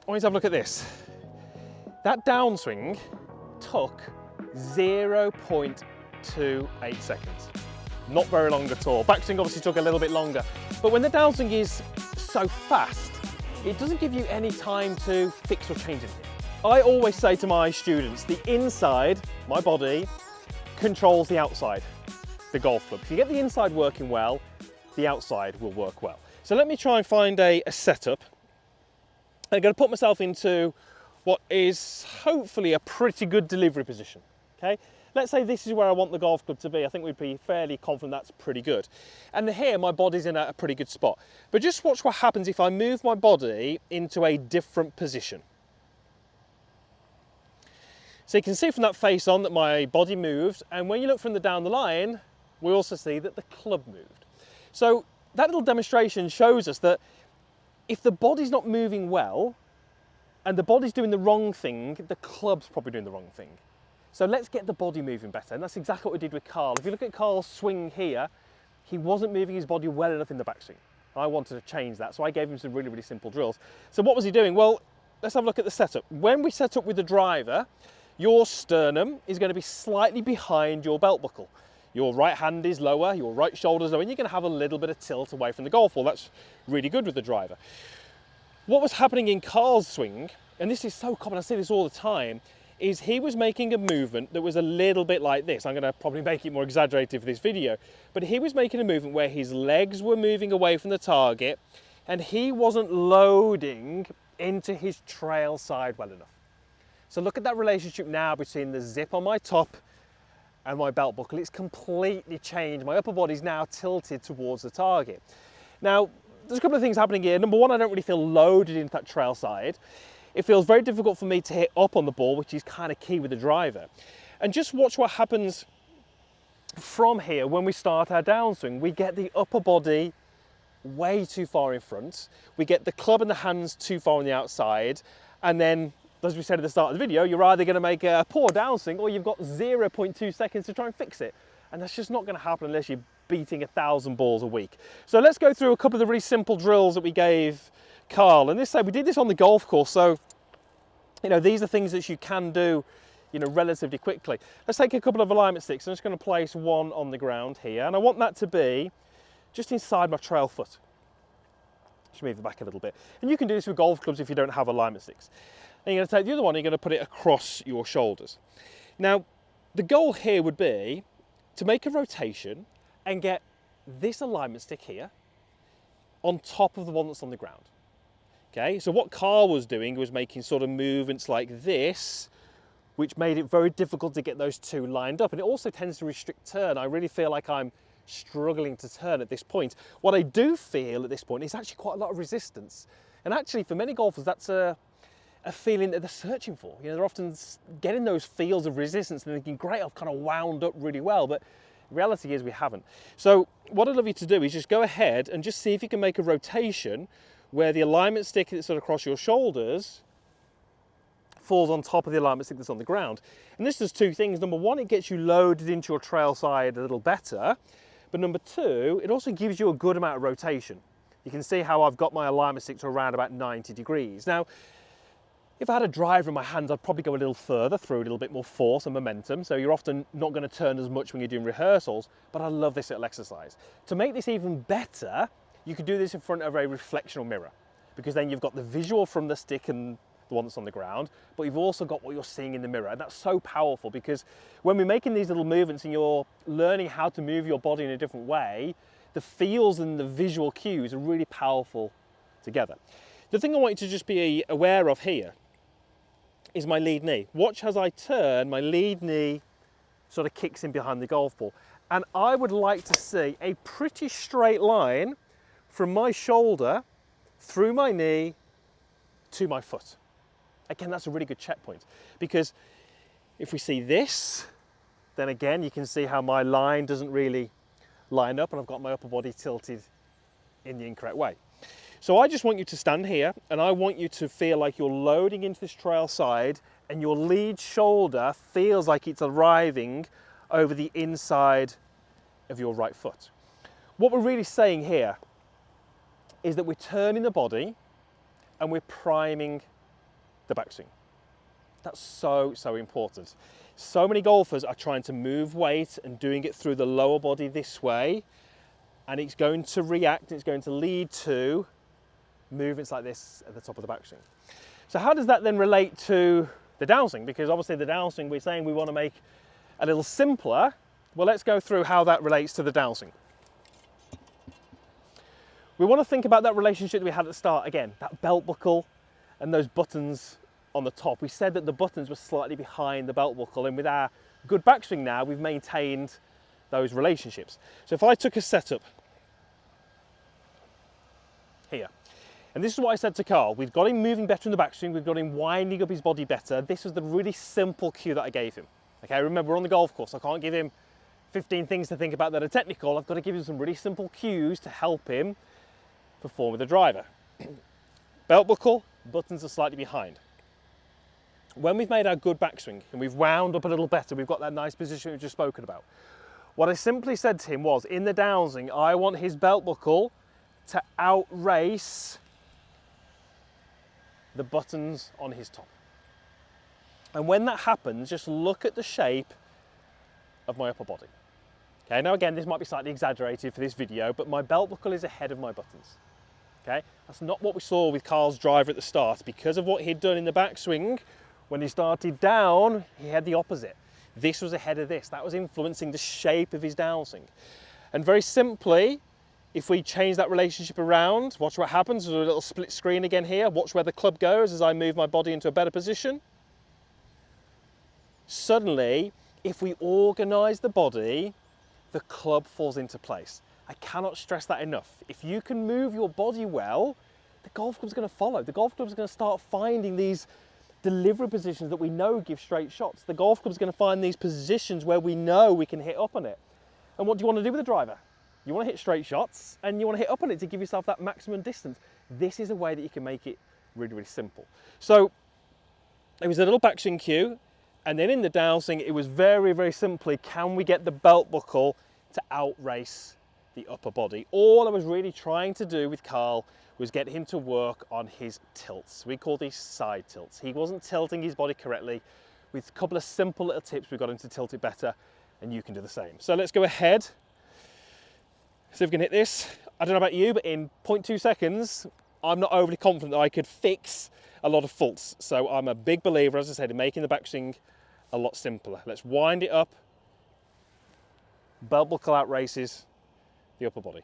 want you to have a look at this. That downswing took 0.28 seconds. Not very long at all. Backswing obviously took a little bit longer. But when the downswing is so fast, it doesn't give you any time to fix or change anything. I always say to my students, the inside, my body, controls the outside, the golf club. If you get the inside working well, the outside will work well. So let me try and find a setup. I'm going to put myself into what is hopefully a pretty good delivery position, okay? Let's say this is where I want the golf club to be. I think we'd be fairly confident that's pretty good. And here, my body's in a pretty good spot. But just watch what happens if I move my body into a different position. So you can see from that face on that my body moved, and when you look from down the line, we also see that the club moved. So that little demonstration shows us that if the body's not moving well, and the body's doing the wrong thing, the club's probably doing the wrong thing. So let's get the body moving better, and that's exactly what we did with Carl. If you look at Carl's swing here, he wasn't moving his body well enough in the backswing. I wanted to change that, so I gave him some really, really simple drills. So what was he doing? Well, let's have a look at the setup. When we set up with the driver, your sternum is going to be slightly behind your belt buckle. Your right hand is lower, your right shoulder is lower, and you're going to have a little bit of tilt away from the golf ball. That's really good with the driver. What was happening in Carl's swing, and this is so common, I see this all the time, is he was making a movement that was a little bit like this. I'm going to probably make it more exaggerated for this video, but he was making a movement where his legs were moving away from the target and he wasn't loading into his trail side well enough. So look at that relationship now between the zip on my top and my belt buckle. It's completely changed. My upper body's now tilted towards the target. Now, there's a couple of things happening here. Number one, I don't really feel loaded into that trail side. It feels very difficult for me to hit up on the ball, which is kind of key with the driver. And just watch what happens from here when we start our downswing. We get the upper body way too far in front. We get the club and the hands too far on the outside. And then, as we said at the start of the video, you're either going to make a poor downswing or you've got 0.2 seconds to try and fix it. And that's just not going to happen unless you're beating 1,000 balls a week. So let's go through a couple of the really simple drills that we gave Carl. And we did this on the golf course, so these are things that you can do relatively quickly. Let's take a couple of alignment sticks. I'm just going to place one on the ground here, and I want that to be just inside my trail foot. Just move it back a little bit. And you can do this with golf clubs if you don't have alignment sticks. And you're going to take the other one, and you're going to put it across your shoulders. Now, the goal here would be to make a rotation and get this alignment stick here on top of the one that's on the ground. Okay, so what Carl was doing was making sort of movements like this, which made it very difficult to get those two lined up. And it also tends to restrict turn. I really feel like I'm struggling to turn at this point. What I do feel at this point is actually quite a lot of resistance. And actually for many golfers, that's a feeling that they're searching for. They're often getting those feels of resistance and thinking, great, I've kind of wound up really well. But the reality is we haven't. So what I'd love you to do is just go ahead and just see if you can make a rotation where the alignment stick that's sort of across your shoulders falls on top of the alignment stick that's on the ground. And this does two things. Number one, it gets you loaded into your trail side a little better. But number two, it also gives you a good amount of rotation. You can see how I've got my alignment stick to around about 90 degrees. Now, if I had a driver in my hands, I'd probably go a little further through a little bit more force and momentum. So you're often not going to turn as much when you're doing rehearsals, but I love this little exercise. To make this even better, you could do this in front of a reflectional mirror, because then you've got the visual from the stick and the one that's on the ground, but you've also got what you're seeing in the mirror. And that's so powerful, because when we're making these little movements and you're learning how to move your body in a different way, the feels and the visual cues are really powerful together. The thing I want you to just be aware of here is my lead knee. Watch as I turn, my lead knee sort of kicks in behind the golf ball. And I would like to see a pretty straight line from my shoulder through my knee to my foot. Again, that's a really good checkpoint, because if we see this, then again, you can see how my line doesn't really line up and I've got my upper body tilted in the incorrect way. So I just want you to stand here and I want you to feel like you're loading into this trail side and your lead shoulder feels like it's arriving over the inside of your right foot. What we're really saying here is that we're turning the body and we're priming the backswing. That's so, so important. So many golfers are trying to move weight and doing it through the lower body this way, and it's going to react, it's going to lead to movements like this at the top of the backswing. So how does that then relate to the downswing? Because obviously the downswing, we're saying we want to make a little simpler. Well, let's go through how that relates to the downswing. We want to think about that relationship that we had at the start. Again, that belt buckle and those buttons on the top. We said that the buttons were slightly behind the belt buckle, and with our good backswing now, we've maintained those relationships. So if I took a setup here, and this is what I said to Carl, we've got him moving better in the backswing, we've got him winding up his body better. This was the really simple cue that I gave him. Okay, remember, we're on the golf course. I can't give him 15 things to think about that are technical. I've got to give him some really simple cues to help him perform with the driver. Belt buckle, buttons are slightly behind. When we've made our good backswing and we've wound up a little better, we've got that nice position we've just spoken about. What I simply said to him was, in the downswing, I want his belt buckle to outrace the buttons on his top. And when that happens, just look at the shape of my upper body. Okay, now again, this might be slightly exaggerated for this video, but my belt buckle is ahead of my buttons. Okay, that's not what we saw with Carl's driver at the start. Because of what he'd done in the backswing, when he started down, he had the opposite. This was ahead of this. That was influencing the shape of his downswing. And very simply, if we change that relationship around, watch what happens. There's a little split screen again here. Watch where the club goes as I move my body into a better position. Suddenly, if we organize the body, the club falls into place. I cannot stress that enough. If you can move your body well, the golf club's going to follow. The golf club's going to start finding these delivery positions that we know give straight shots. The golf club's going to find these positions where we know we can hit up on it. And what do you want to do with the driver? You want to hit straight shots and you want to hit up on it to give yourself that maximum distance. This is a way that you can make it really, really simple. So it was a little backswing cue, and then in the downswing, it was very, very simply, can we get the belt buckle to outrace the upper body? All I was really trying to do with Carl was get him to work on his tilts. We call these side tilts. He wasn't tilting his body correctly. With a couple of simple little tips, we got him to tilt it better, and you can do the same. So let's go ahead. See if we can hit this. I don't know about you, but in 0.2 seconds, I'm not overly confident that I could fix a lot of faults. So I'm a big believer, as I said, in making the backswing a lot simpler. Let's wind it up. Belt buckle out races the upper body.